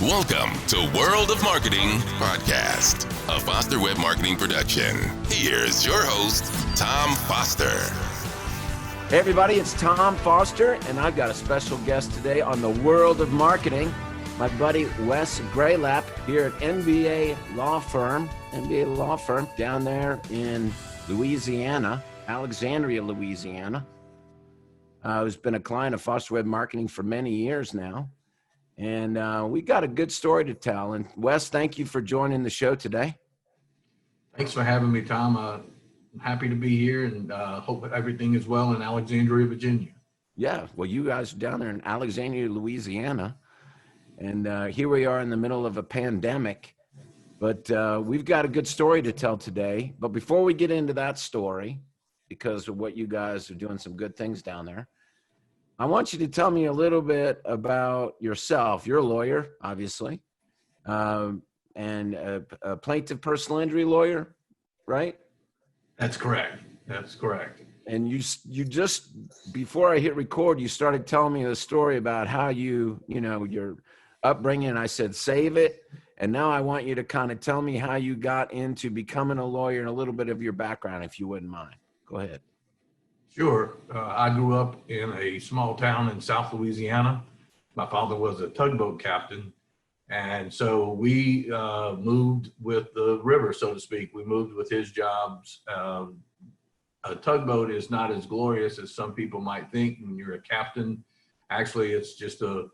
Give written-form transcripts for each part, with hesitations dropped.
Welcome to World of Marketing Podcast, a Foster Web Marketing production. Here's your host, Tom Foster. Hey everybody, it's Tom Foster, and I've got a special guest today on the World of Marketing, my buddy Wes Gralapp here at NBA Law Firm down there in Louisiana, Alexandria, Louisiana. Who's been a client of Foster Web Marketing for many years now. And we got a good story to tell. And Wes, thank you for joining the show today. Thanks for having me, Tom. I'm happy to be here and hope everything is well in Alexandria, Virginia. Yeah, well, you guys are down there in Alexandria, Louisiana. And here we are in the middle of a pandemic. But we've got a good story to tell today. But before we get into that story, because of what you guys are doing some good things down there, I want you to tell me a little bit about yourself. You're a lawyer, obviously, and a plaintiff personal injury lawyer, right? That's correct. And you just, before I hit record, you started telling me the story about how your upbringing, and I said, save it. And now I want you to kind of tell me how you got into becoming a lawyer and a little bit of your background, if you wouldn't mind. Go ahead. Sure. I grew up in a small town in South Louisiana. My father was a tugboat captain. And so we moved with the river, so to speak. We moved with his jobs. A tugboat is not as glorious as some people might think when you're a captain. Actually, it's just a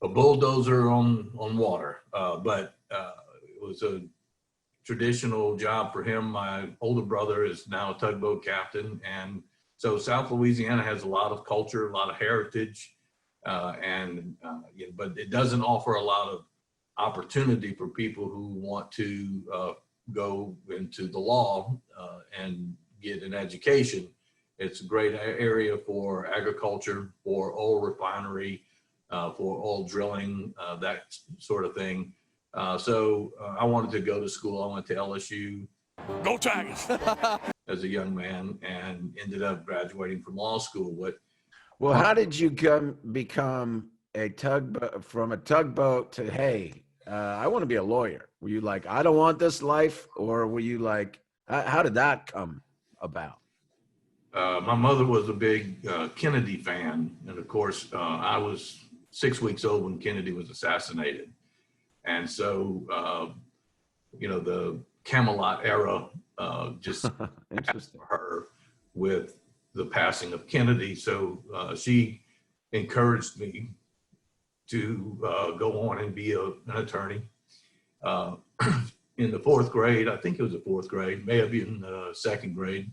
bulldozer on water. But it was a traditional job for him. My older brother is now a tugboat captain. And so South Louisiana has a lot of culture, a lot of heritage, but it doesn't offer a lot of opportunity for people who want to go into the law and get an education. It's a great area for agriculture, for oil refinery, for oil drilling, that sort of thing. So I wanted to go to school. I went to LSU. Go Tigers! As a young man, and ended up graduating from law school. Well, how did you become a tugboat to, hey, I want to be a lawyer? Were you like, I don't want this life? Or were you like, how did that come about? My mother was a big Kennedy fan. And of course, I was 6 weeks old when Kennedy was assassinated. And so, the Camelot era just interesting for her with the passing of Kennedy. So she encouraged me to go on and be an attorney. In the fourth grade, I think it was the fourth grade, may have been the second grade,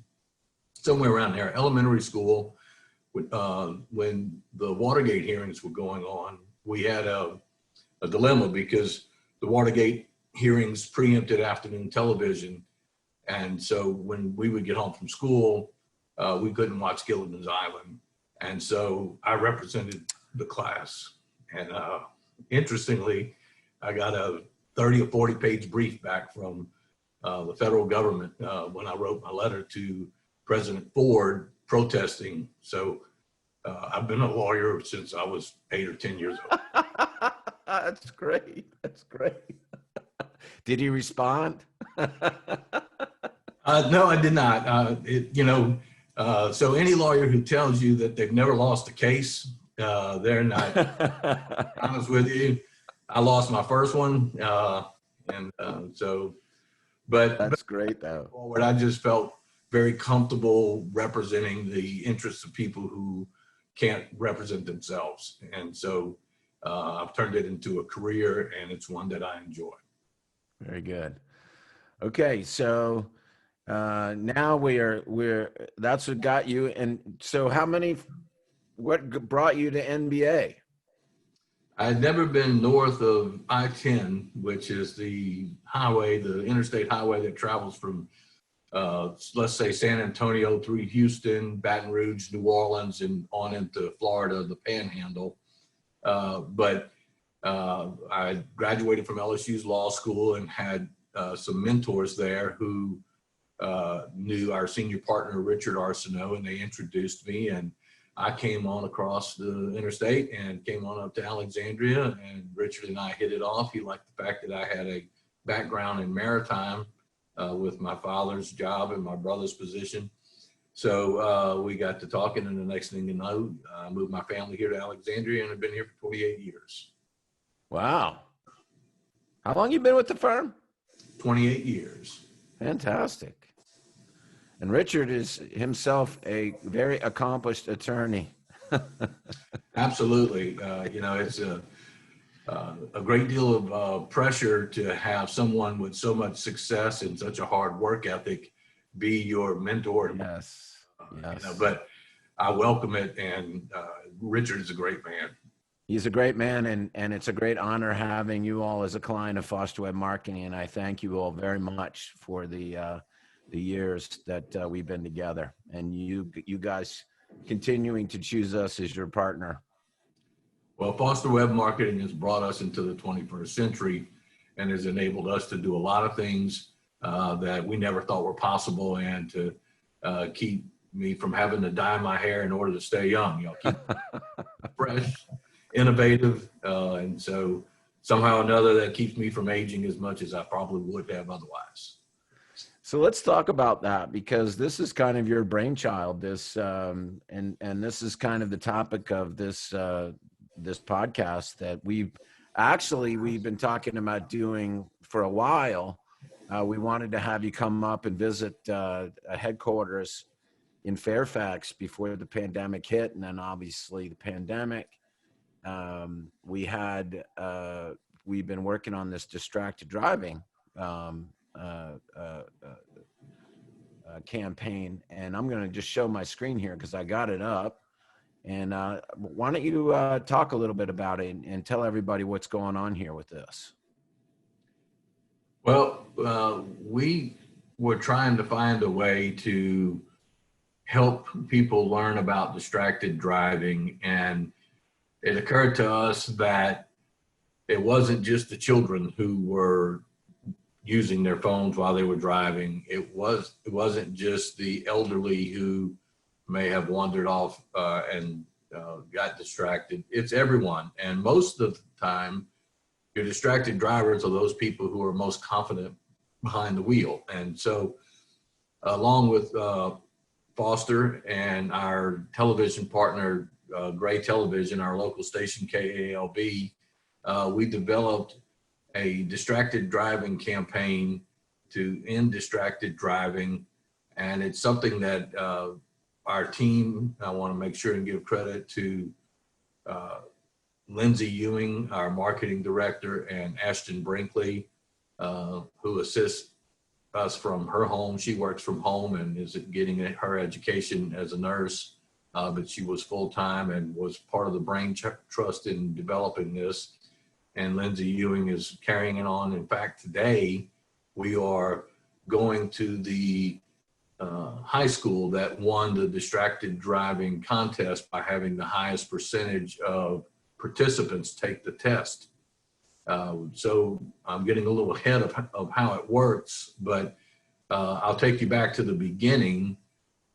somewhere around there, elementary school, when the Watergate hearings were going on, we had a dilemma because the Watergate hearings preempted afternoon television. And so when we would get home from school, we couldn't watch Gilligan's Island. And so I represented the class. And interestingly, I got a 30 or 40 page brief back from the federal government when I wrote my letter to President Ford protesting. So I've been a lawyer since I was 8 or 10 years old. That's great. Did he respond? No, I did not. So any lawyer who tells you that they've never lost a case, they're not honest with you. I lost my first one. But that's great though. Forward, I just felt very comfortable representing the interests of people who can't represent themselves. And so I've turned it into a career, and it's one that I enjoy. Very good. Okay, so now that's what got you. And so what brought you to NBA? I had never been north of I-10, which is the interstate highway that travels from, let's say, San Antonio through Houston, Baton Rouge, New Orleans, and on into Florida, the Panhandle. But I graduated from LSU's law school and had some mentors there who knew our senior partner, Richard Arsenault, and they introduced me. And I came on across the interstate and came on up to Alexandria, and Richard and I hit it off. He liked the fact that I had a background in maritime with my father's job and my brother's position. So we got to talking, and the next thing you know, I moved my family here to Alexandria and have been here for 28 years. Wow. How long you been with the firm? 28 years. Fantastic. And Richard is himself a very accomplished attorney. Absolutely. It's a great deal of pressure to have someone with so much success and such a hard work ethic be your mentor. Yes. Yes. But I welcome it, and Richard is a great man. He's a great man, and it's a great honor having you all as a client of Foster Web Marketing, and I thank you all very much for the years that we've been together, and you guys continuing to choose us as your partner. Well, Foster Web Marketing has brought us into the 21st century and has enabled us to do a lot of things that we never thought were possible, and to keep me from having to dye my hair in order to stay young. Keep fresh, innovative, and so somehow or another that keeps me from aging as much as I probably would have otherwise. So let's talk about that, because this is kind of your brainchild. This and this is kind of the topic of this this podcast that we've been talking about doing for a while. We wanted to have you come up and visit a headquarters in Fairfax before the pandemic hit, and then obviously the pandemic. We've been working on this distracted driving campaign, and I'm going to just show my screen here because I got it up. And why don't you talk a little bit about it and tell everybody what's going on here with this? Well, we were trying to find a way to help people learn about distracted driving, and it occurred to us that it wasn't just the children who were using their phones while they were driving. It wasn't just the elderly who may have wandered off and got distracted. It's everyone. And most of the time, your distracted drivers are those people who are most confident behind the wheel. And so along with Foster and our television partner, Gray Television, our local station, KALB, we developed a distracted driving campaign to end distracted driving. And it's something that our team, I want to make sure and give credit to Lindsay Ewing, our marketing director, and Ashton Brinkley, who assists us from her home. She works from home and is getting her education as a nurse, but she was full-time and was part of the brain trust in developing this. And Lindsay Ewing is carrying it on. In fact, today we are going to the high school that won the distracted driving contest by having the highest percentage of participants take the test. So I'm getting a little ahead of how it works, but I'll take you back to the beginning.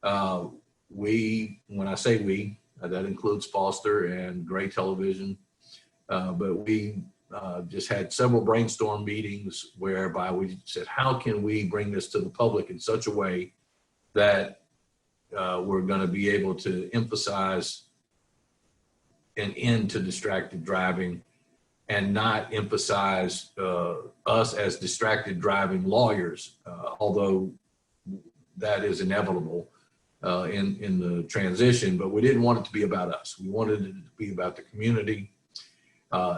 When I say we, that includes Foster and Gray Television, but we just had several brainstorm meetings whereby we said, how can we bring this to the public in such a way that we're going to be able to emphasize an end to distracted driving and not emphasize us as distracted driving lawyers, although that is inevitable in the transition, but we didn't want it to be about us. We wanted it to be about the community.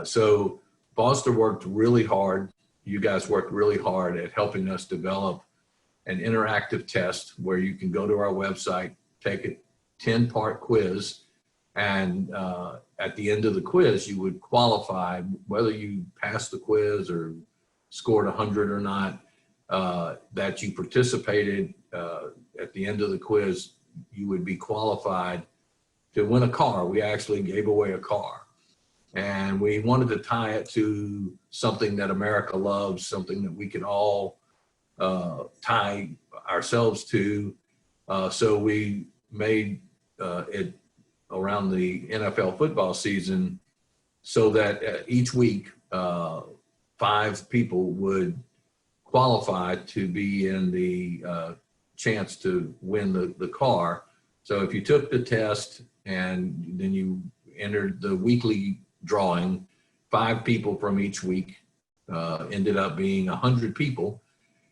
So Foster worked really hard. You guys worked really hard at helping us develop an interactive test where you can go to our website, take a 10-part quiz, and at the end of the quiz, you would qualify whether you passed the quiz or scored 100 or not, that you participated. At the end of the quiz, you would be qualified to win a car. We actually gave away a car. And we wanted to tie it to something that America loves, something that we can all tie ourselves to. So we made it around the NFL football season so that each week 5 people would qualify to be in the chance to win the car. So if you took the test and then you entered the weekly drawing, 5 people from each week ended up being 100 people.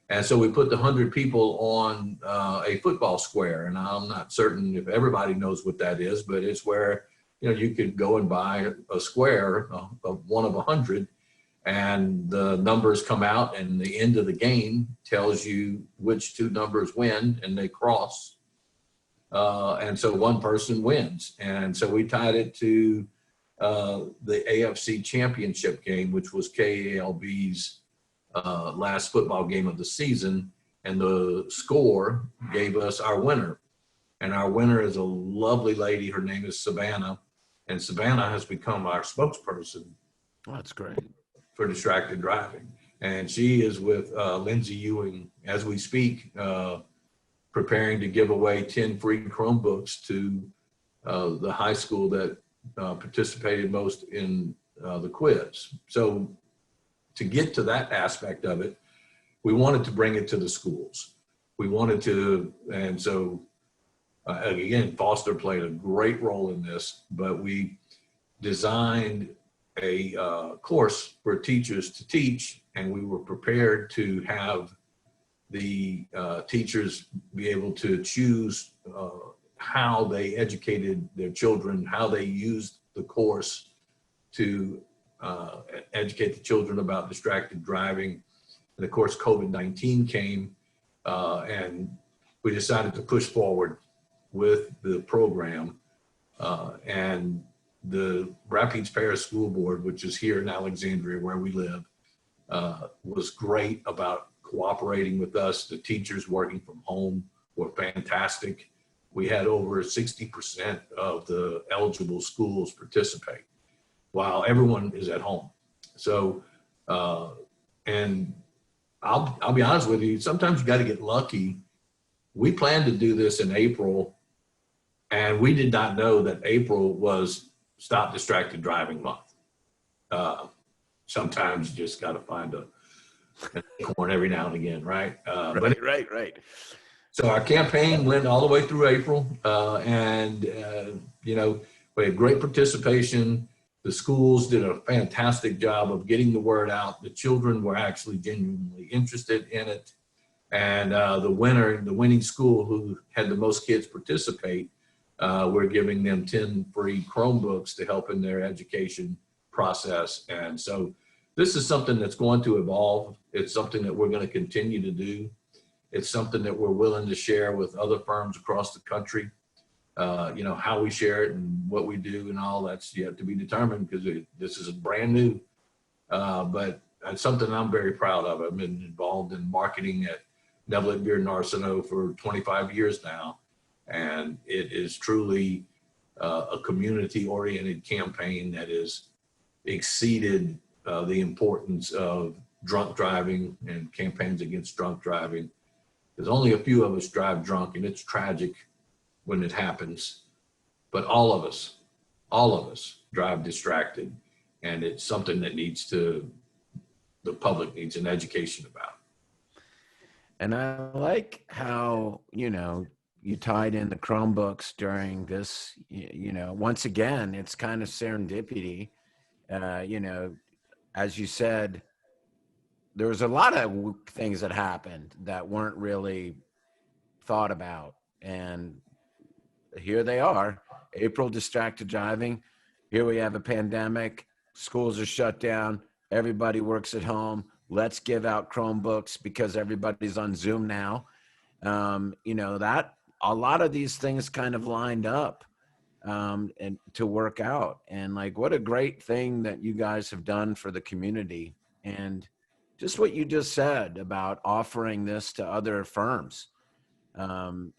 And so we put the 100 people on a football square. And I'm not certain if everybody knows what that is, but it's where, you could go and buy a square of one of 100, and the numbers come out, and the end of the game tells you which 2 numbers win, and they cross. And so one person wins. And so we tied it to the AFC Championship game, which was KALB's last football game of the season, and the score gave us our winner. And our winner is a lovely lady. Her name is Savannah, and Savannah has become our spokesperson. Oh, that's great. For distracted driving. And she is with Lindsay Ewing as we speak, preparing to give away 10 free Chromebooks to the high school that participated most in the quiz. So to get to that aspect of it, we wanted to bring it to the schools. We wanted to, and so again, Foster played a great role in this, but we designed a course for teachers to teach, and we were prepared to have the teachers be able to choose how they educated their children, how they used the course to educate the children about distracted driving. And of course, COVID-19 came, and we decided to push forward with the program. And the Rapides Parish School Board, which is here in Alexandria where we live, was great about cooperating with us. The teachers working from home were fantastic. We had over 60% of the eligible schools participate while everyone is at home. So, and I'll be honest with you, sometimes you got to get lucky. We planned to do this in April, and we did not know that April was Stop Distracted Driving Month. Sometimes you just got to find a acorn every now and again, right? Right. So our campaign went all the way through April, and we had great participation. The schools did a fantastic job of getting the word out. The children were actually genuinely interested in it, and the winning school who had the most kids participate, we're giving them 10 free Chromebooks to help in their education process. And so this is something that's going to evolve. It's something that we're going to continue to do. It's something that we're willing to share with other firms across the country. How we share it and what we do and all that's yet to be determined, because this is brand new. But it's something I'm very proud of. I've been involved in marketing at Neville Beer and Arsenault for 25 years now. And it is truly a community-oriented campaign that has exceeded the importance of drunk driving and campaigns against drunk driving. There's only a few of us drive drunk, and it's tragic when it happens. But all of us drive distracted, and it's something that the public needs an education about. And I like how, you tied in the Chromebooks during this, once again, it's kind of serendipity. As you said, there was a lot of things that happened that weren't really thought about. And here they are, April distracted driving. Here we have a pandemic. Schools are shut down. Everybody works at home. Let's give out Chromebooks because everybody's on Zoom now. That a lot of these things kind of lined up and to work out. And what a great thing that you guys have done for the community. And just what you just said about offering this to other firms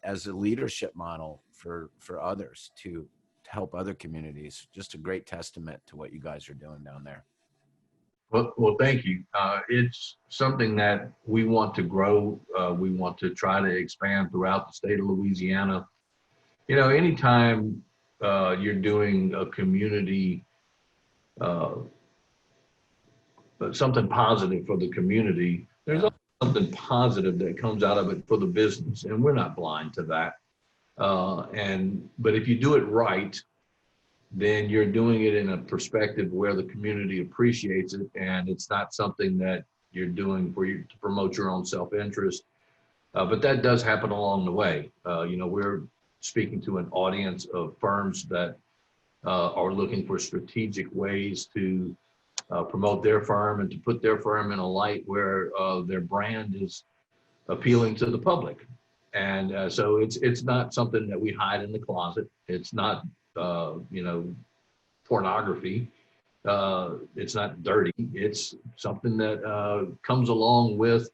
as a leadership model for others to help other communities. Just a great testament to what you guys are doing down there. Well, thank you. It's something that we want to grow. We want to try to expand throughout the state of Louisiana. Anytime you're doing a community, uh, something positive for the community, there's also something positive that comes out of it for the business, and we're not blind to that. But if you do it right, then you're doing it in a perspective where the community appreciates it, and it's not something that you're doing for you to promote your own self-interest. But that does happen along the way. We're speaking to an audience of firms that are looking for strategic ways to promote their firm and to put their firm in a light where their brand is appealing to the public. And so it's not something that we hide in the closet. It's not, pornography. It's not dirty. It's something that comes along with,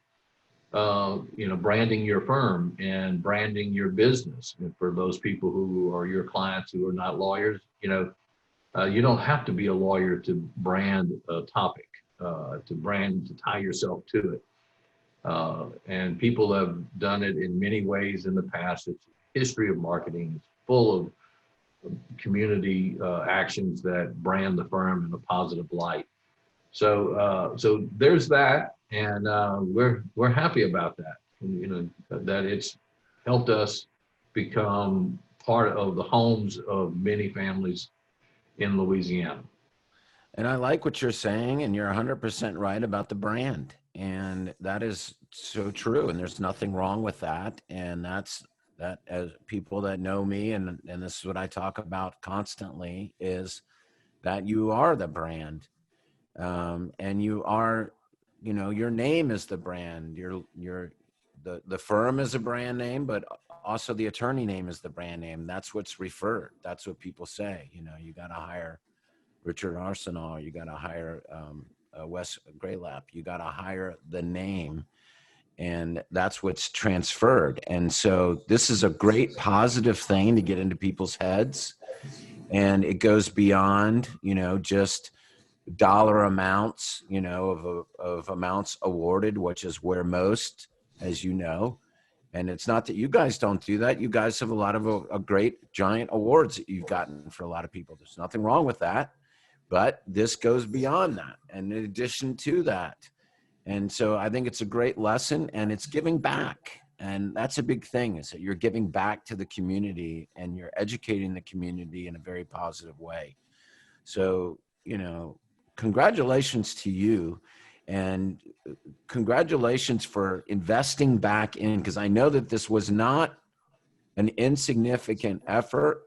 branding your firm and branding your business. And for those people who are your clients who are not lawyers, you don't have to be a lawyer to brand a topic, to tie yourself to it. And people have done it in many ways in the past. It's history of marketing. It's full of community actions that brand the firm in a positive light. So there's that, and we're happy about that. That it's helped us become part of the homes of many families in Louisiana. And I like what you're saying, and you're 100% right about the brand. And that is so true. And there's nothing wrong with that. And that, as people that know me, and this is what I talk about constantly, is that you are the brand. And you are, your name is the brand. The firm is a brand name, but also the attorney name is the brand name. That's what's referred. That's what people say. You got to hire Richard Arsenault, you got to hire Wes Gralapp, you got to hire the name, and that's what's transferred. And so this is a great positive thing to get into people's heads, and it goes beyond, just dollar amounts, of amounts awarded, which is where most, as you know. And it's not that you guys don't do that. You guys have a lot of a great giant awards that you've gotten for a lot of people. There's nothing wrong with that. But this goes beyond that, and in addition to that. And so I think it's a great lesson, and it's giving back. And that's a big thing, is that you're giving back to the community and you're educating the community in a very positive way. So, congratulations to you, and congratulations for investing back in, because I know that this was not an insignificant effort,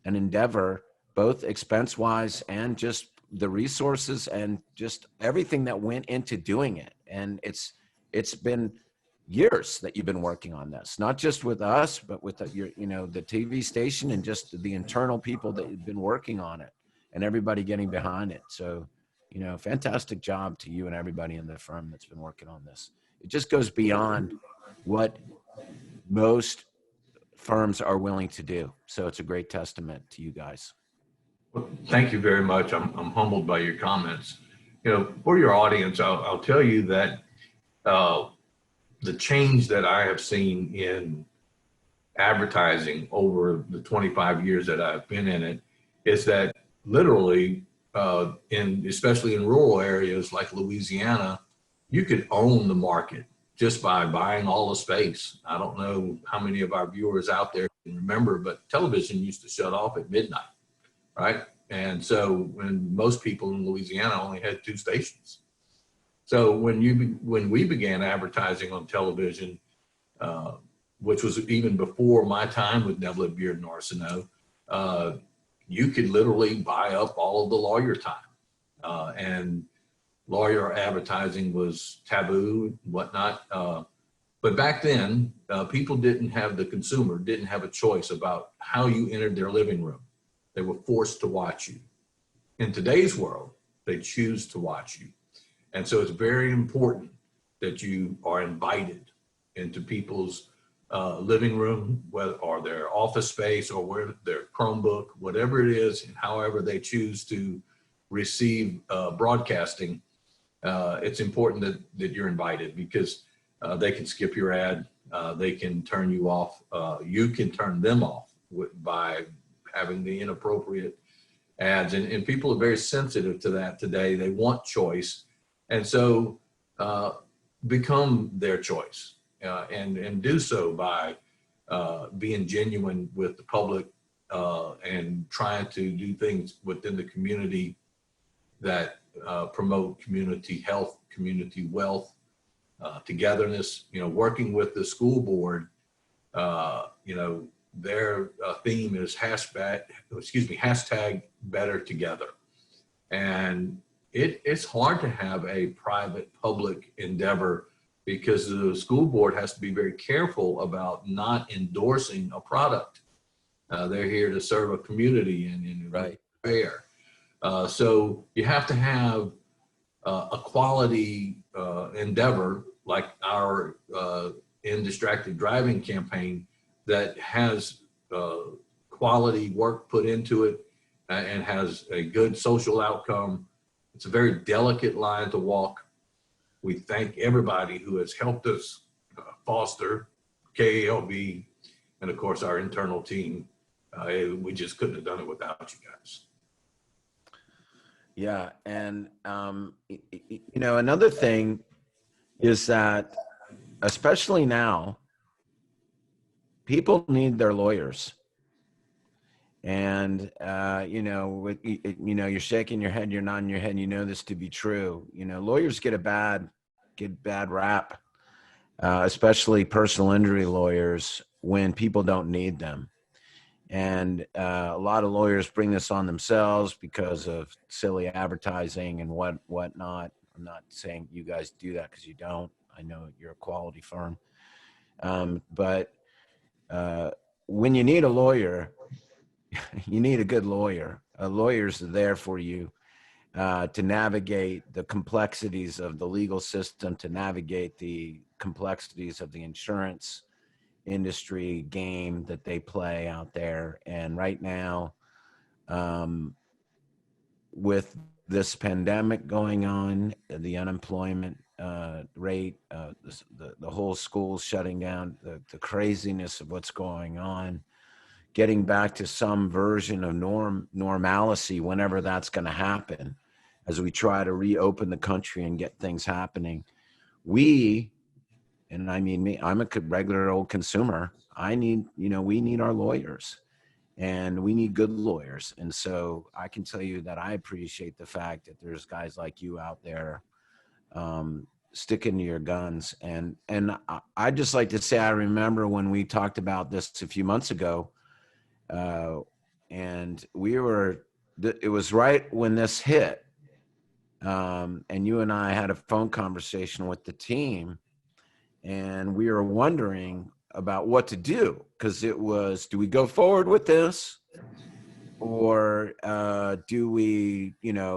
an endeavor, both expense-wise and just the resources and just everything that went into doing it. And it's been years that you've been working on this, not just with us, but with the TV station and just the internal people that have been working on it and everybody getting behind it. So, fantastic job to you and everybody in the firm that's been working on this. It just goes beyond what most firms are willing to do. So it's a great testament to you guys. Well, thank you very much. I'm humbled by your comments. For your audience, I'll tell you that the change that I have seen in advertising over the 25 years that I've been in it is that literally, especially in rural areas like Louisiana, you could own the market just by buying all the space. I don't know how many of our viewers out there can remember, but television used to shut off at midnight. Right. And so when most people in Louisiana only had 2 stations. So when we began advertising on television, which was even before my time with Neville, Beard and Arsenault, you could literally buy up all of the lawyer time. And lawyer advertising was taboo and whatnot. But back then, the consumer didn't have a choice about how you entered their living room. They were forced to watch you. In today's world, they choose to watch you. And so it's very important that you are invited into people's living room, or their office space, or where their Chromebook, whatever it is, and however they choose to receive broadcasting. It's important that you're invited, because they can skip your ad, they can turn you off, you can turn them off by having the inappropriate ads. And people are very sensitive to that today. They want choice. And so become their choice and do so by being genuine with the public and trying to do things within the community that promote community health, community wealth, togetherness. Working with the school board, their theme is hashtag better together. And it's hard to have a private public endeavor because the school board has to be very careful about not endorsing a product. They're here to serve a community and right. fair. So you have to have a quality endeavor like our End Distracted Driving campaign that has quality work put into it and has a good social outcome. It's a very delicate line to walk. We thank everybody who has helped us foster KALB and of course our internal team. We just couldn't have done it without you guys. Yeah. And, another thing is that, especially now, people need their lawyers. And, you're shaking your head, you're nodding your head, this to be true. Lawyers get a bad rap, especially personal injury lawyers, when people don't need them. And a lot of lawyers bring this on themselves because of silly advertising and whatnot. I'm not saying you guys do that because you don't. I know you're a quality firm. But when you need a lawyer, you need a good lawyer. Lawyers are there for you to navigate the complexities of the legal system, to navigate the complexities of the insurance industry game that they play out there. And right now, with this pandemic going on, the unemployment rate, the whole school shutting down, the craziness of what's going on, getting back to some version of normalcy whenever that's going to happen, as we try to reopen the country and get things happening. And I mean me, I'm a regular old consumer. we need our lawyers, and we need good lawyers. And so I can tell you that I appreciate the fact that there's guys like you out there sticking to your guns. And I'd just like to say, I remember when we talked about this a few months ago, and it was right when this hit. And you and I had a phone conversation with the team, and we were wondering about what to do, because it was, do we go forward with this, or do we,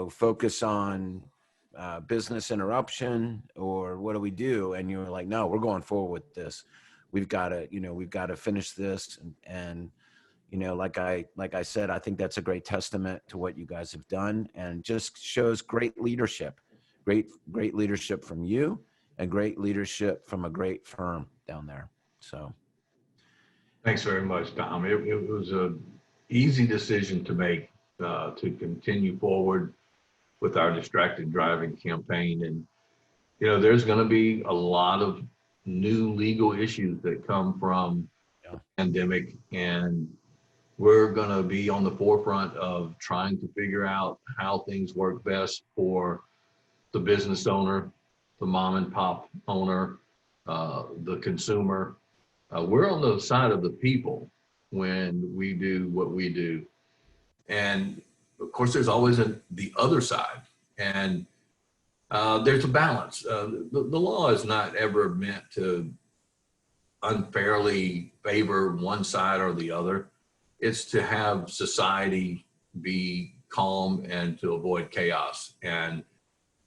focus on business interruption, or what do we do? And you were like, no, we're going forward with this. We've got to finish this. And like I said, I think that's a great testament to what you guys have done, and just shows great leadership from you, and great leadership from a great firm down there. So thanks very much, Tom. It was an easy decision to make to continue forward with our distracted driving campaign. And there's going to be a lot of new legal issues that come from the pandemic, and we're going to be on the forefront of trying to figure out how things work best for the business owner, the mom and pop owner, the consumer. We're on the side of the people when we do what we do. And of course, there's always the other side. And there's a balance. The law is not ever meant to unfairly favor one side or the other. It's to have society be calm and to avoid chaos, and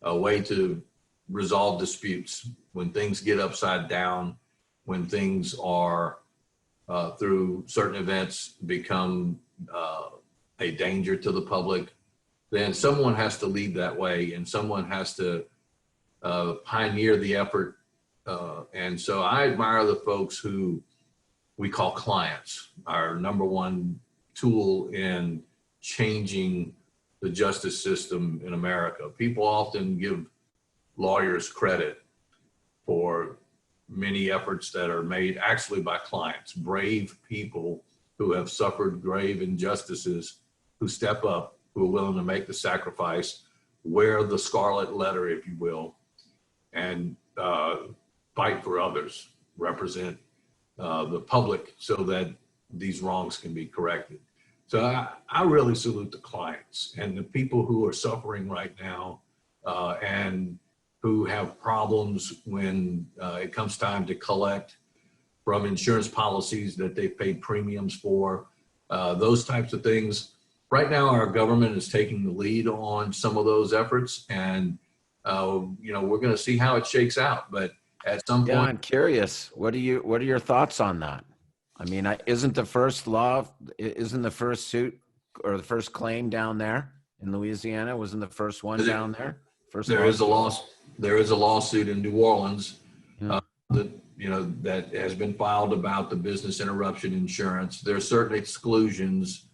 a way to resolve disputes when things get upside down, when things are through certain events become a danger to the public. Then someone has to lead that way, and someone has to pioneer the effort. And so I admire the folks who we call clients. Our number one tool in changing the justice system in America. People often give lawyers credit for many efforts that are made actually by clients, brave people who have suffered grave injustices, who step up, who are willing to make the sacrifice, wear the scarlet letter, if you will, and fight for others, represent the public so that these wrongs can be corrected. So I really salute the clients and the people who are suffering right now and who have problems when it comes time to collect from insurance policies that they've paid premiums for, those types of things. Right now, our government is taking the lead on some of those efforts, and we're going to see how it shakes out. But at some point, I'm curious. What are your thoughts on that? I mean, isn't the first suit or the first claim down there in Louisiana? Wasn't the first one down there? There is a lawsuit in New Orleans that has been filed about the business interruption insurance. There are certain exclusions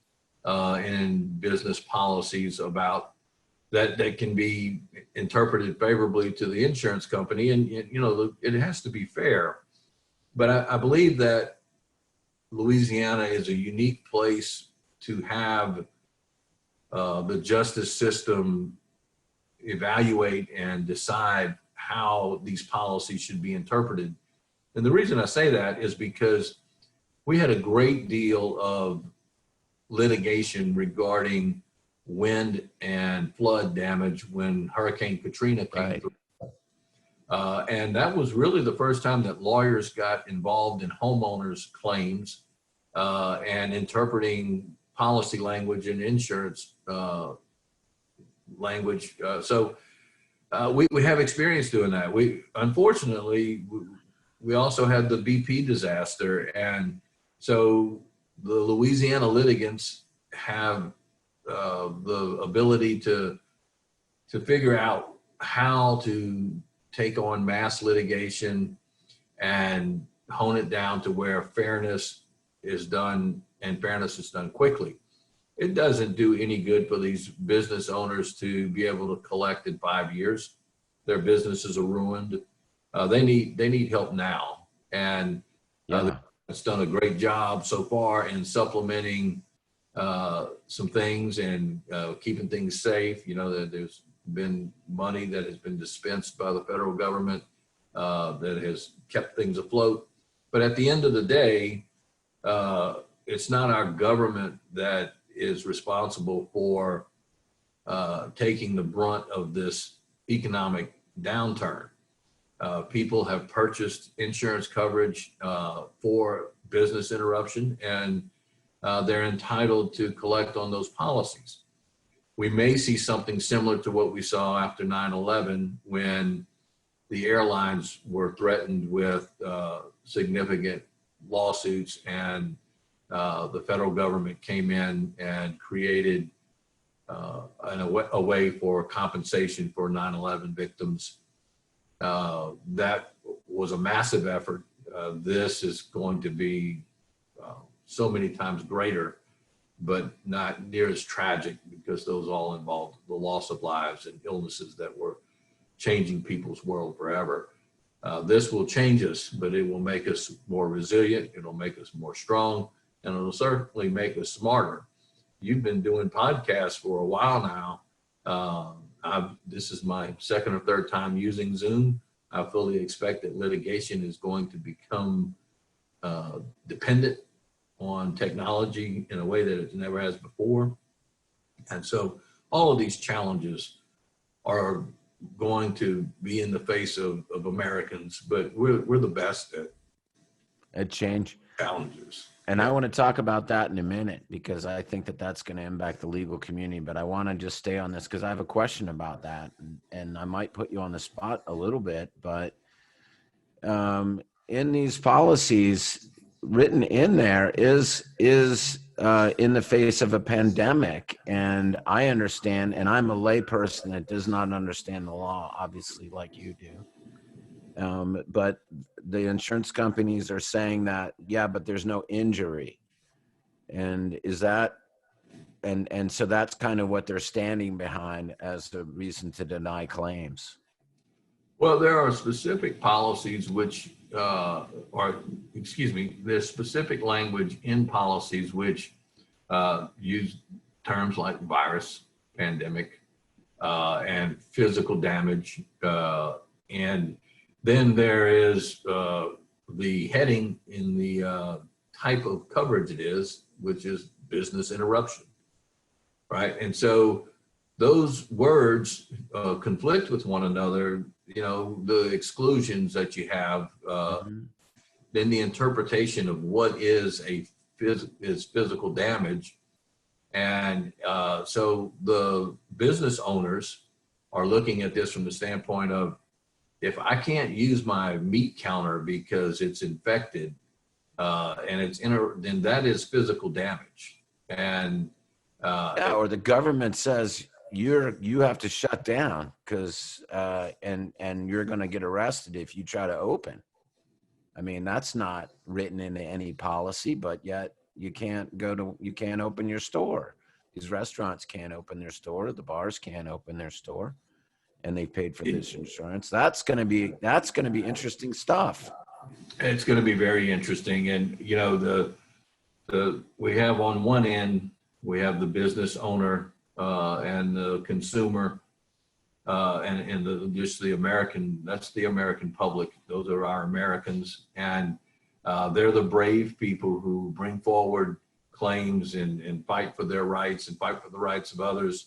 in business policies about that can be interpreted favorably to the insurance company, and it has to be fair. But I believe that Louisiana is a unique place to have the justice system evaluate and decide how these policies should be interpreted. And the reason I say that is because we had a great deal of litigation regarding wind and flood damage when Hurricane Katrina came through. And that was really the first time that lawyers got involved in homeowners' claims and interpreting policy language and insurance language. So we have experience doing that. Unfortunately, we also had the BP disaster. And so the Louisiana litigants have the ability to figure out how to take on mass litigation and hone it down to where fairness is done, and fairness is done quickly. It doesn't do any good for these business owners to be able to collect in 5 years. Their businesses are ruined. They need help now. And it's done a great job so far in supplementing some things and keeping things safe. There's been money that has been dispensed by the federal government that has kept things afloat. But at the end of the day, it's not our government that is responsible for taking the brunt of this economic downturn. People have purchased insurance coverage for business interruption, and they're entitled to collect on those policies. We may see something similar to what we saw after 9/11 when the airlines were threatened with significant lawsuits, and the federal government came in and created a way for compensation for 9/11 victims. That was a massive effort. This is going to be so many times greater, but not near as tragic, because those all involved the loss of lives and illnesses that were changing people's world forever. This will change us, but it will make us more resilient. It'll make us more strong, and it'll certainly make us smarter. You've been doing podcasts for a while now. This is my second or third time using Zoom. I fully expect that litigation is going to become dependent on technology in a way that it never has before. And so all of these challenges are going to be in the face of Americans, but we're the best at change challenges. And I want to talk about that in a minute, because I think that that's going to impact the legal community. But I want to just stay on this because I have a question about that, and I might put you on the spot a little bit. But in these policies, written in there is in the face of a pandemic, and I understand, and I'm a layperson that does not understand the law, obviously, like you do. But the insurance companies are saying that, yeah, but there's no injury. And is that, and so that's kind of what they're standing behind as the reason to deny claims. Well, there are specific policies which, there's specific language in policies which use terms like virus, pandemic, and physical damage. And then there is the heading in the type of coverage it is, which is business interruption, right? And so those words conflict with one another. You know, the exclusions that you have, then the interpretation of what is physical damage. And so the business owners are looking at this from the standpoint of, if I can't use my meat counter because it's infected, and then that is physical damage. And or the government says you have to shut down because and you're going to get arrested if you try to open. I mean, that's not written into any policy, but yet you can't open your store. These restaurants can't open their store. The bars can't open their store, and they paid for this insurance. That's going to be interesting stuff. It's going to be very interesting. And, you know, we have on one end, we have the business owner and the consumer and just the American, that's the American public. Those are our Americans. And they're the brave people who bring forward claims and fight for their rights and fight for the rights of others.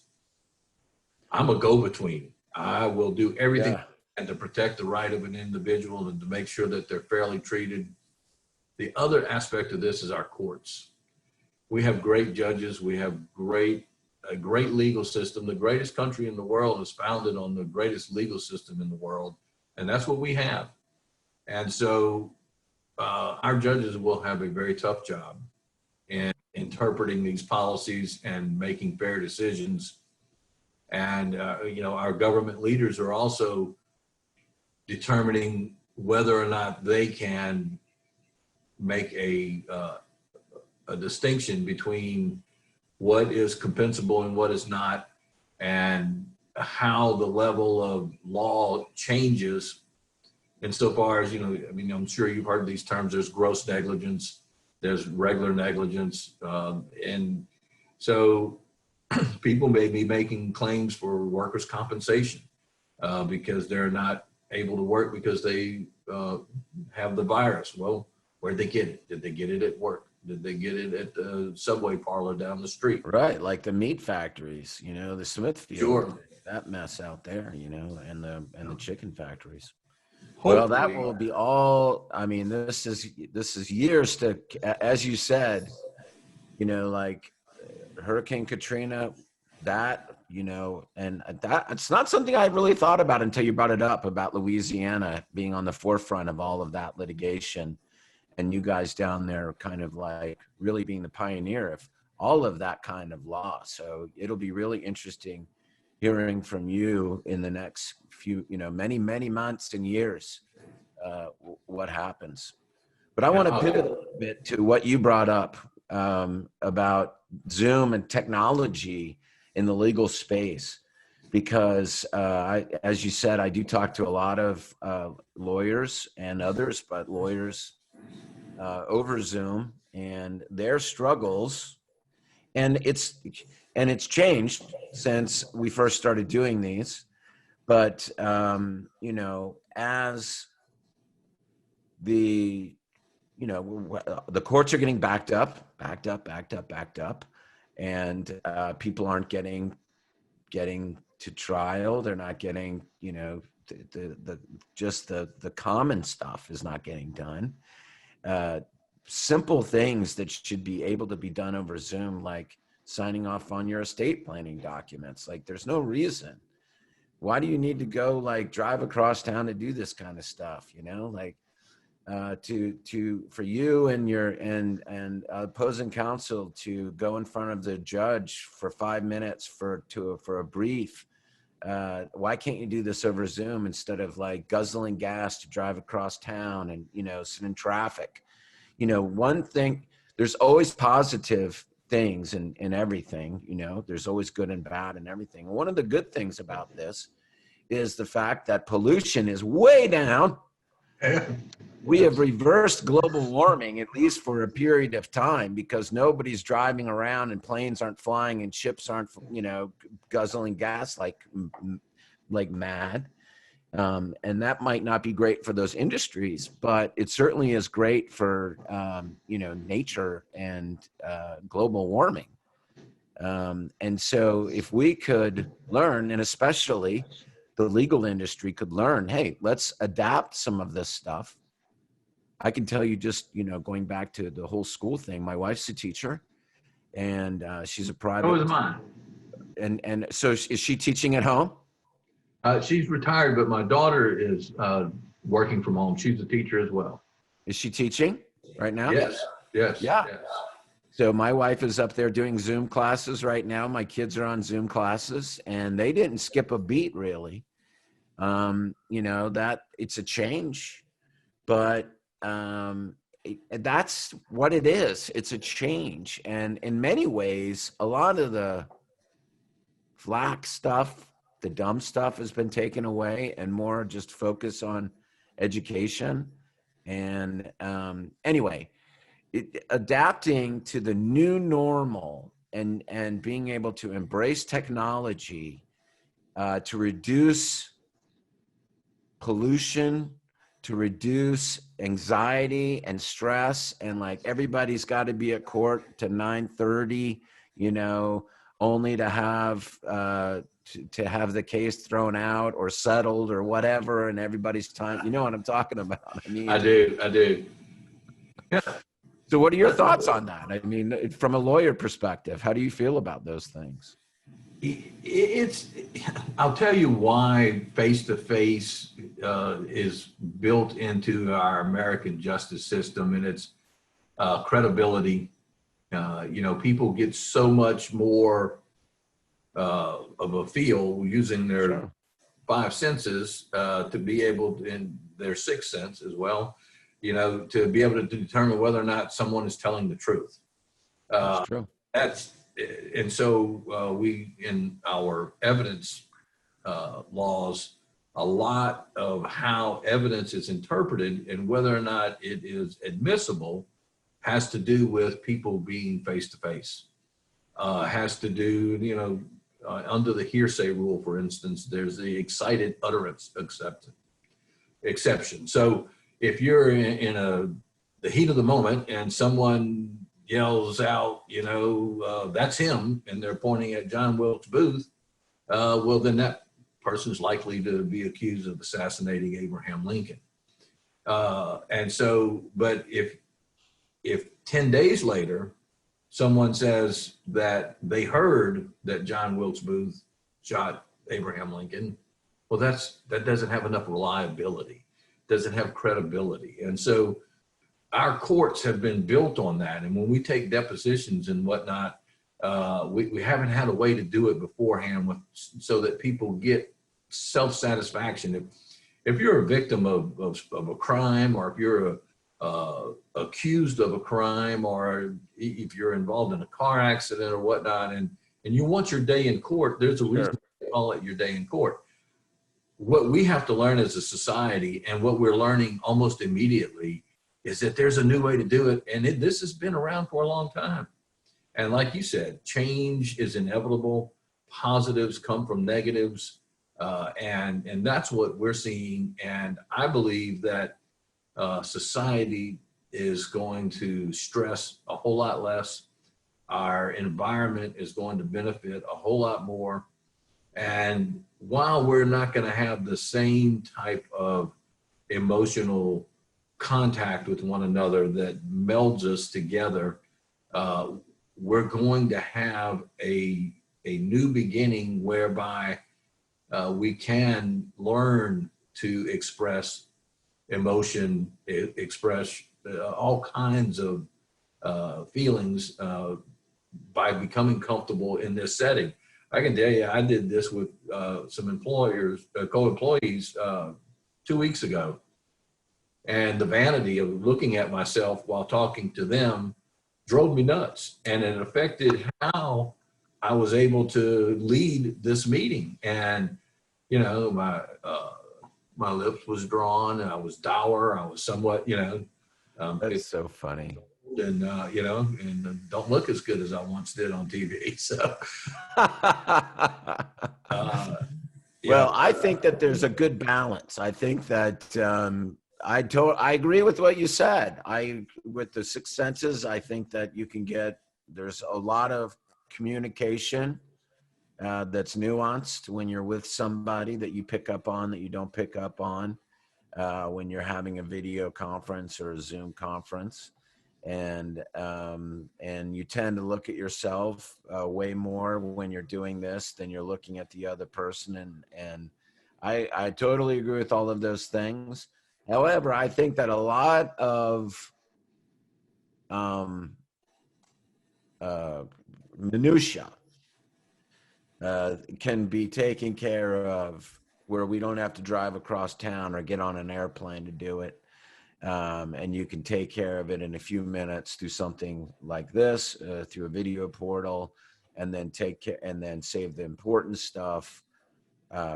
I'm a go-between. I will do everything and to protect the right of an individual and to make sure that they're fairly treated. The other aspect of this is our courts. We have great judges. We have a great legal system. The greatest country in the world is founded on the greatest legal system in the world. And that's what we have. And so our judges will have a very tough job in interpreting these policies and making fair decisions. And, you know, our government leaders are also determining whether or not they can make a distinction between what is compensable and what is not, and how the level of law changes insofar as, you know, I mean, I'm sure you've heard these terms. There's gross negligence, there's regular negligence. And so people may be making claims for workers' compensation because they're not able to work because they have the virus. Well, where'd they get it? Did they get it at work? Did they get it at the subway parlor down the street? Right, like the meat factories, you know, the Smithfield, Sure. That mess out there, you know, and the chicken factories. Hopefully. Well, that will be all. I mean, this is years to, as you said, you know, like Hurricane Katrina, that, you know, and that it's not something I really thought about until you brought it up about Louisiana being on the forefront of all of that litigation. And you guys down there kind of like really being the pioneer of all of that kind of law. So it'll be really interesting hearing from you in the next few, you know, many months and years, what happens. But I want to pivot a little bit to what you brought up about Zoom and technology in the legal space, because as you said, I do talk to a lot of lawyers and others, but lawyers over Zoom and their struggles, and it's changed since we first started doing these. But you know, as the courts are getting backed up, and people aren't getting to trial. They're not getting, you know, the common stuff is not getting done. Simple things that should be able to be done over Zoom, like signing off on your estate planning documents. Like, there's no reason. Why do you need to go like drive across town to do this kind of stuff? You know, like for you and your and opposing counsel to go in front of the judge for 5 minutes for a brief. Why can't you do this over Zoom instead of like guzzling gas to drive across town and, you know, sit in traffic? You know, one thing, there's always positive things in everything, you know, there's always good and bad in everything. And one of the good things about this is the fact that pollution is way down. We have reversed global warming, at least for a period of time, because nobody's driving around and planes aren't flying and ships aren't, you know, guzzling gas like mad. And that might not be great for those industries, but it certainly is great for, you know, nature and global warming. And so if we could learn, and especially the legal industry could learn, hey, let's adapt some of this stuff. I can tell you just, you know, going back to the whole school thing, my wife's a teacher and she's a private. So is mine. And so is she teaching at home? She's retired, but my daughter is working from home. She's a teacher as well. Is she teaching right now? Yes. Yeah. Yes. So my wife is up there doing Zoom classes right now. My kids are on Zoom classes and they didn't skip a beat really. You know, that it's a change, but that's what it is. It's a change. And in many ways, a lot of the flack stuff, the dumb stuff has been taken away and more just focus on education. And anyway, adapting to the new normal and being able to embrace technology to reduce pollution, to reduce anxiety and stress, and like everybody's got to be at court to 9:30, you know, only to have the case thrown out or settled or whatever, and everybody's time. You know what I'm talking about? I mean, I do. Yeah. So what are your thoughts on that? I mean, from a lawyer perspective, how do you feel about those things? I'll tell you why face-to-face is built into our American justice system, and it's credibility. You know, people get so much more of a feel using their five senses to be able to, in their sixth sense as well, you know, to be able to determine whether or not someone is telling the truth. That's true. And so we, in our evidence laws, a lot of how evidence is interpreted and whether or not it is admissible has to do with people being face-to-face. Has to do, you know, under the hearsay rule, for instance, there's the excited utterance exception. So if you're in the heat of the moment and someone yells out, you know, that's him, and they're pointing at John Wilkes Booth, well, then that person's likely to be accused of assassinating Abraham Lincoln. And so, but if 10 days later, someone says that they heard that John Wilkes Booth shot Abraham Lincoln, well, that doesn't have enough reliability, doesn't have credibility. And so our courts have been built on that. And when we take depositions and whatnot, we haven't had a way to do it beforehand so that people get self-satisfaction. If you're a victim of a crime, or if you're accused of a crime, or if you're involved in a car accident or whatnot, and you want your day in court, there's a reason to call it your day in court. What we have to learn as a society, and what we're learning almost immediately, is that there's a new way to do it. And this has been around for a long time. And like you said, change is inevitable. Positives come from negatives. And that's what we're seeing. And I believe that society is going to stress a whole lot less. Our environment is going to benefit a whole lot more. And while we're not going to have the same type of emotional contact with one another that melds us together, we're going to have a new beginning whereby we can learn to express emotion, express all kinds of feelings by becoming comfortable in this setting. I can tell you, I did this with some employers, co-employees 2 weeks ago. And the vanity of looking at myself while talking to them drove me nuts, and it affected how I was able to lead this meeting. And my lips was drawn, and I was dour. I was somewhat, That's so funny. and don't look as good as I once did on TV. So, well, I think that there's a good balance. I think that I agree with what you said. With the six senses, I think that there's a lot of communication that's nuanced when you're with somebody that you pick up on that you don't pick up on when you're having a video conference or a Zoom conference. And you tend to look at yourself way more when you're doing this than you're looking at the other person. And I totally agree with all of those things. However, I think that a lot of minutia can be taken care of where we don't have to drive across town or get on an airplane to do it. And you can take care of it in a few minutes through something like this, through a video portal, and then save the important stuff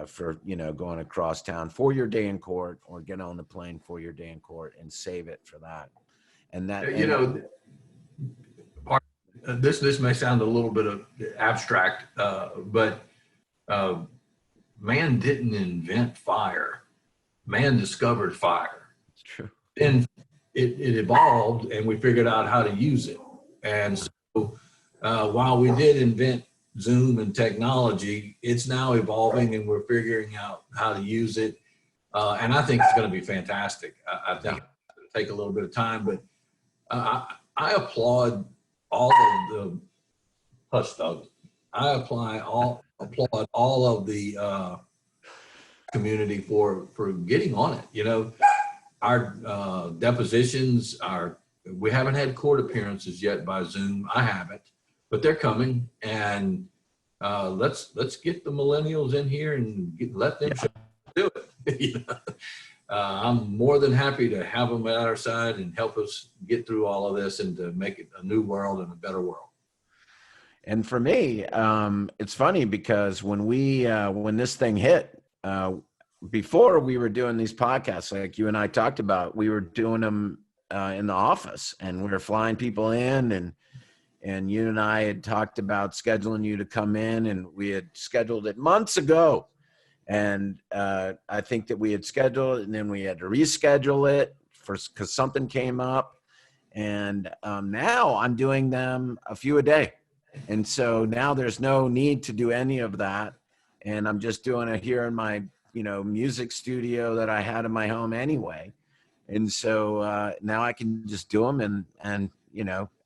for, going across town for your day in court, or get on the plane for your day in court and save it for that. And that, this may sound a little bit of abstract, but man didn't invent fire. Man discovered fire. It's true. And it evolved, and we figured out how to use it. And so while we did invent Zoom and technology, it's now evolving, and we're figuring out how to use it. And I think it's going to be fantastic. I think it'll take a little bit of time, but I applaud all of the hush dogs. I applaud all of the community for getting on it. Our depositions we haven't had court appearances yet by Zoom. I haven't, but they're coming, and let's get the millennials in here and let them do it. I'm more than happy to have them at our side and help us get through all of this and to make it a new world and a better world. And for me, it's funny because when this thing hit, before we were doing these podcasts, like you and I talked about, we were doing them in the office, and we were flying people in, and you and I had talked about scheduling you to come in, and we had scheduled it months ago. And I think that we had scheduled it, and then we had to reschedule it because something came up. And now I'm doing them a few a day. And so now there's no need to do any of that. And I'm just doing it here in my, music studio that I had in my home anyway. And so now I can just do them and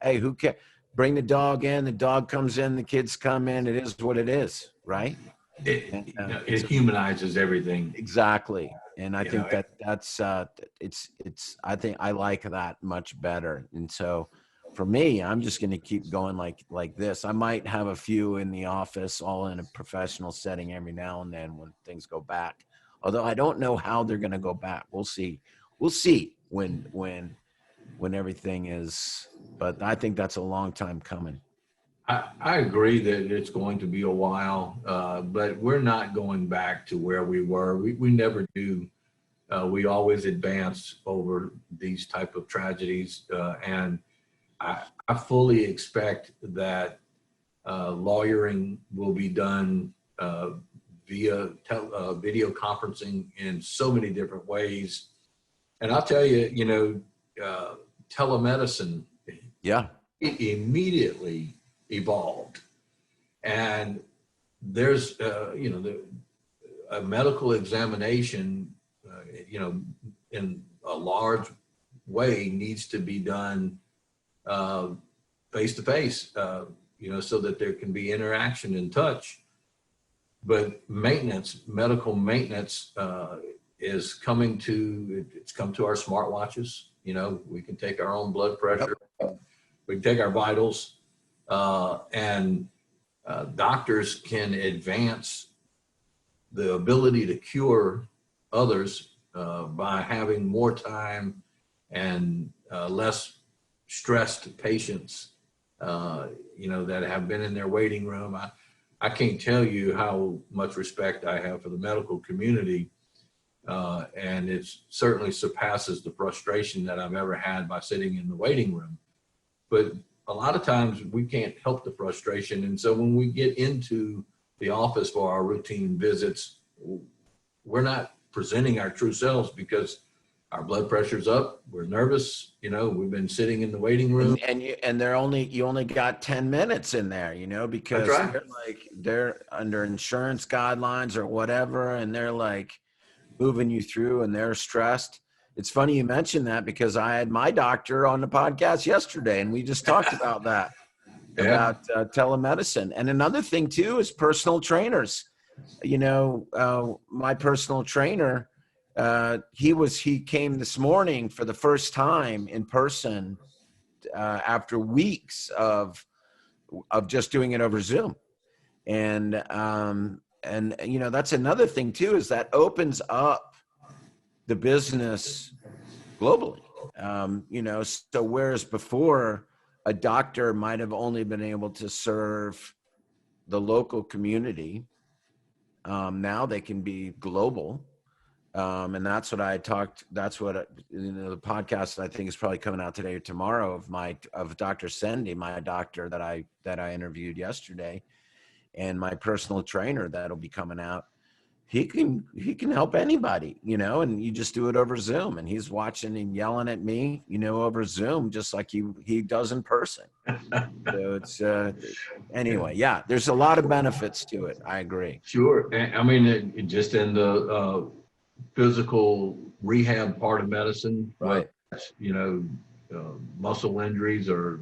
hey, who cares? Bring the dog in, the dog comes in, the kids come in. It is what it is, right? It humanizes everything. Exactly. And I think that's I think I like that much better. And so for me, I'm just going to keep going like this. I might have a few in the office, all in a professional setting every now and then when things go back. Although I don't know how they're going to go back. We'll see when everything is, but I think that's a long time coming. I agree that it's going to be a while, but we're not going back to where we were. We never do. We always advance over these type of tragedies, and I fully expect that lawyering will be done via video conferencing in so many different ways. And I'll tell you, telemedicine immediately evolved. And there's, a medical examination, in a large way needs to be done face to face, so that there can be interaction and touch. But medical maintenance is coming it's come to our smartwatches. We can take our own blood pressure, we can take our vitals, and doctors can advance the ability to cure others by having more time and less stressed patients that have been in their waiting room. I can't tell you how much respect I have for the medical community. And it certainly surpasses the frustration that I've ever had by sitting in the waiting room. But a lot of times we can't help the frustration. And so when we get into the office for our routine visits, we're not presenting our true selves because our blood pressure's up. We're nervous. We've been sitting in the waiting room. And you only got 10 minutes in there, because That's right. they're under insurance guidelines or whatever. And they're like moving you through and they're stressed. It's funny you mentioned that because I had my doctor on the podcast yesterday and we just talked about that, about telemedicine. And another thing too is personal trainers. My personal trainer, he came this morning for the first time in person after weeks of just doing it over Zoom. And that's another thing too, is that opens up the business globally. So whereas before a doctor might have only been able to serve the local community, now they can be global. And that's what the podcast that I think is probably coming out today or tomorrow of Dr. Sendy, my doctor that I interviewed yesterday, and my personal trainer that'll be coming out. He can help anybody, and you just do it over Zoom, and he's watching and yelling at me, over Zoom, just like he does in person. So it's, anyway, yeah, there's a lot of benefits to it. I agree. Sure. I mean, just in the physical rehab part of medicine, right? Muscle injuries or,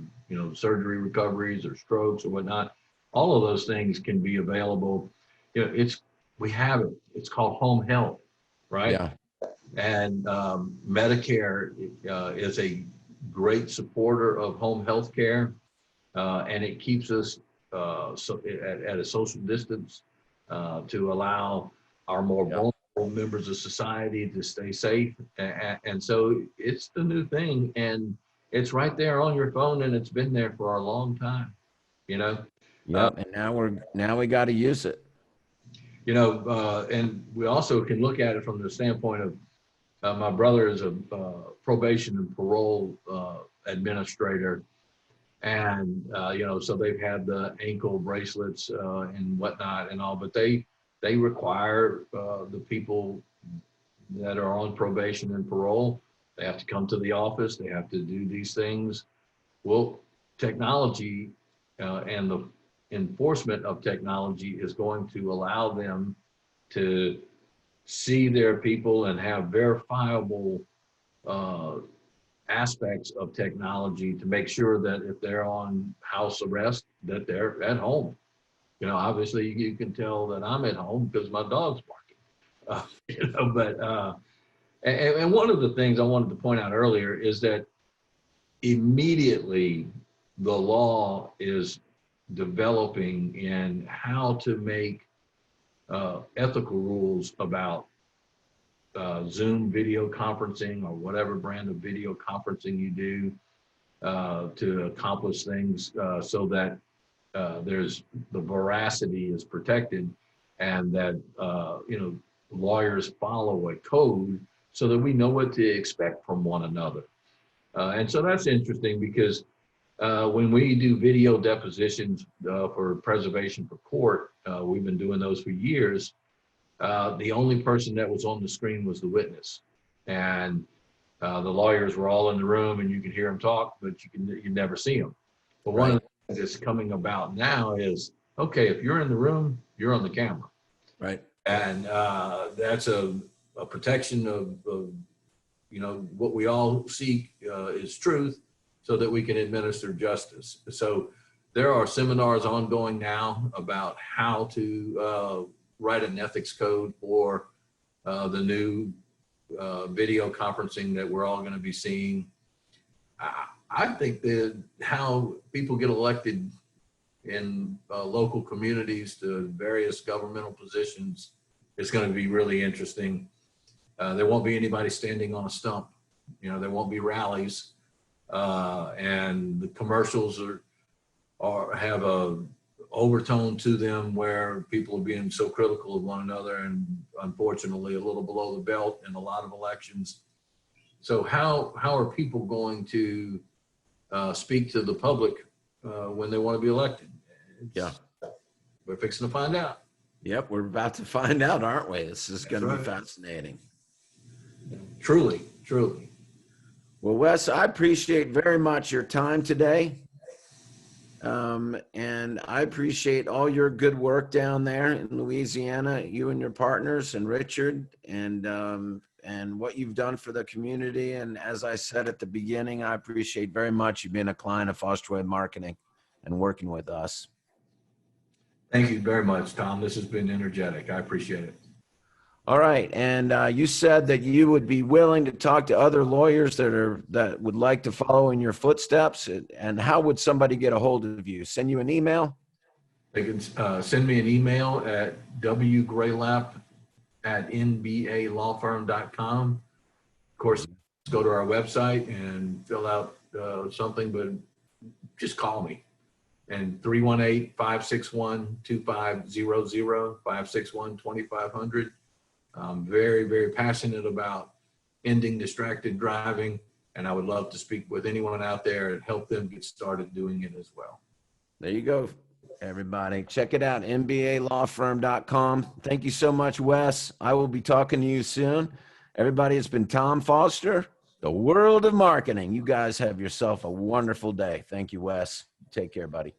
surgery recoveries or strokes or whatnot, all of those things can be available. We have it. It's called home health, right? Yeah. And Medicare is a great supporter of home health care, and it keeps us at a social distance to allow our more vulnerable members of society to stay safe. And so it's the new thing, and it's right there on your phone, and it's been there for a long time, Yep. And now we got to use it. And we also can look at it from the standpoint of my brother is a probation and parole administrator. And, so they've had the ankle bracelets and whatnot and all, but they require the people that are on probation and parole, they have to come to the office, they have to do these things. Well, technology and the enforcement of technology is going to allow them to see their people and have verifiable aspects of technology to make sure that if they're on house arrest, that they're at home. Obviously you can tell that I'm at home because my dog's barking. And one of the things I wanted to point out earlier is that immediately the law is developing in how to make ethical rules about Zoom video conferencing or whatever brand of video conferencing you do to accomplish things so that there's the veracity is protected and that lawyers follow a code so that we know what to expect from one another. And so that's interesting because when we do video depositions for preservation for court, we've been doing those for years. The only person that was on the screen was the witness, and the lawyers were all in the room, and you could hear them talk, but you never see them. But one of the things that's coming about now is, okay, if you're in the room, you're on the camera, right? And that's a protection of what we all seek is truth, so that we can administer justice. So there are seminars ongoing now about how to write an ethics code for the new video conferencing that we're all going to be seeing. I think that how people get elected in local communities to various governmental positions is going to be really interesting. There won't be anybody standing on a stump. There won't be rallies. And the commercials or have a overtone to them where people are being so critical of one another, and unfortunately a little below the belt in a lot of elections. So how are people going to speak to the public when they want to be elected? We're fixing to find out. Yep, we're about to find out, aren't we? This is going to be fascinating. Truly, truly. Well, Wes, I appreciate very much your time today. And I appreciate all your good work down there in Louisiana, you and your partners and Richard, and what you've done for the community. And as I said at the beginning, I appreciate very much you being a client of Foster Web Marketing and working with us. Thank you very much, Tom. This has been energetic. I appreciate it. All right. And you said that you would be willing to talk to other lawyers that would like to follow in your footsteps. And how would somebody get a hold of you? Send you an email? They can send me an email at wgralapp@nbalawfirm.com. Of course, go to our website and fill out something, but just call me. And 318-561-2500, 561-2500. I'm very, very passionate about ending distracted driving, and I would love to speak with anyone out there and help them get started doing it as well. There you go, everybody. Check it out, nbalawfirm.com. Thank you so much, Wes. I will be talking to you soon. Everybody, it's been Tom Foster, the World of Marketing. You guys have yourself a wonderful day. Thank you, Wes. Take care, buddy.